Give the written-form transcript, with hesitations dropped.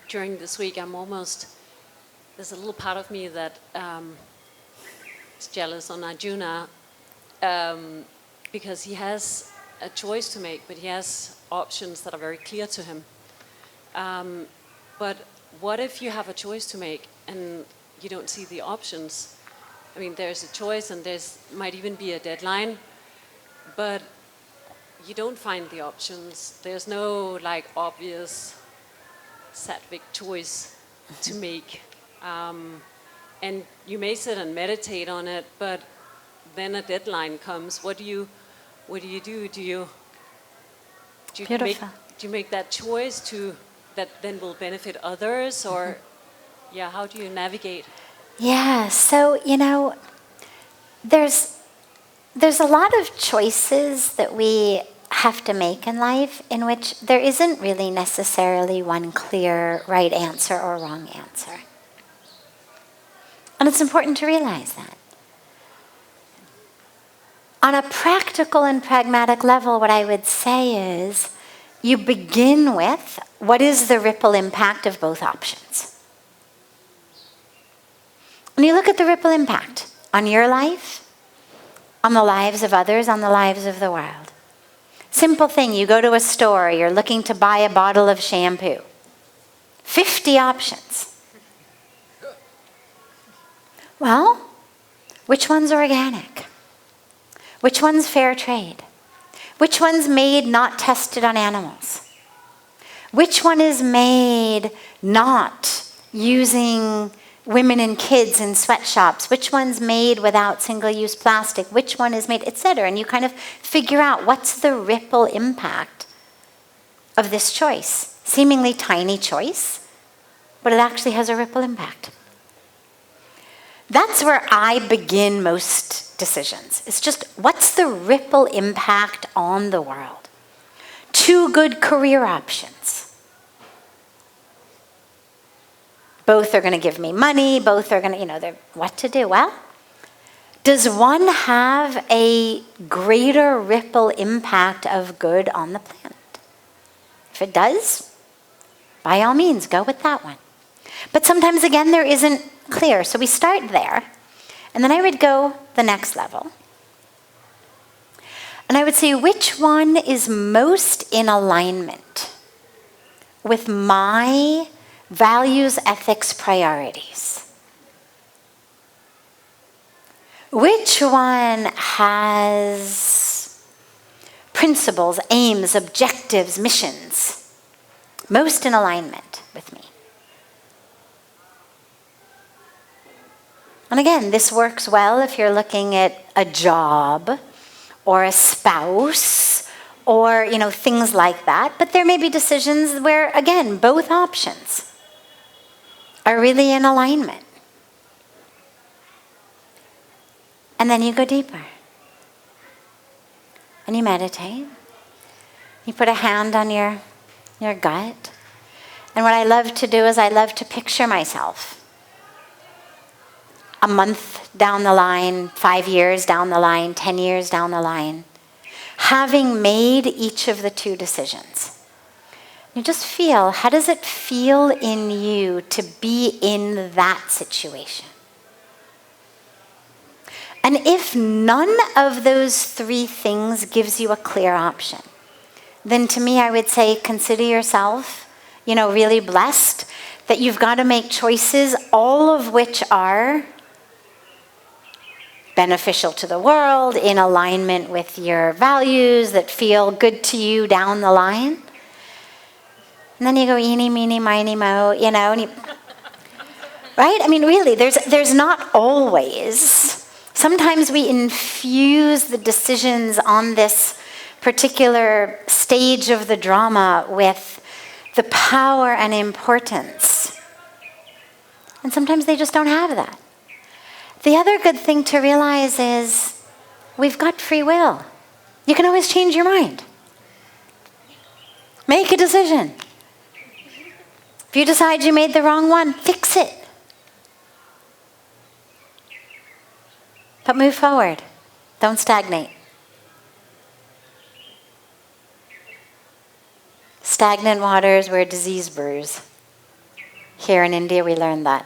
During this week, there's a little part of me that is jealous on Arjuna because he has a choice to make, but he has options that are very clear to him. But what if you have a choice to make and you don't see the options? I mean, there's a choice and might even be a deadline, but you don't find the options. There's no obvious sattvic choice to make. And you may sit and meditate on it, but then a deadline comes. What do you do? Do you make that choice that then will benefit others, or how do you navigate? Yeah, so there's a lot of choices that we have to make in life in which there isn't really necessarily one clear right answer or wrong answer. And it's important to realize that. On a practical and pragmatic level, what I would say is you begin with what is the ripple impact of both options. And you look at the ripple impact on your life, on the lives of others, on the lives of the world. Simple thing, you go to a store, you're looking to buy a bottle of shampoo. 50 options. Well, which one's organic? Which one's fair trade? Which one's made not tested on animals? Which one is made not using women and kids in sweatshops? Which one's made without single-use plastic? Which one is made, etc. And you kind of figure out what's the ripple impact of this choice. Seemingly tiny choice, but it actually has a ripple impact. That's where I begin most decisions. It's just, what's the ripple impact on the world? 2 good career options. Both are going to give me money, both are going to, what to do? Well, does one have a greater ripple impact of good on the planet? If it does, by all means, go with that one. But sometimes, again, there isn't clear. So we start there, and then I would go the next level. And I would say, which one is most in alignment with my values, ethics, priorities? Which one has principles, aims, objectives, missions most in alignment with me? And again, this works well if you're looking at a job or a spouse or, things like that. But there may be decisions where, again, both options are really in alignment. And then you go deeper. And you meditate. You put a hand on your gut. And what I love to do is I love to picture myself a month down the line, 5 years down the line, 10 years down the line, having made each of the 2 decisions. You just feel, how does it feel in you to be in that situation? And if none of those 3 things gives you a clear option, then to me I would say consider yourself, really blessed that you've got to make choices, all of which are beneficial to the world, in alignment with your values that feel good to you down the line. And then you go eeny, meeny, miny, mo, and right? I mean, really, there's not always. Sometimes we infuse the decisions on this particular stage of the drama with the power and importance. And sometimes they just don't have that. The other good thing to realize is we've got free will. You can always change your mind. Make a decision. If you decide you made the wrong one, fix it. But move forward. Don't stagnate. Stagnant waters where disease brews. Here in India, we learned that.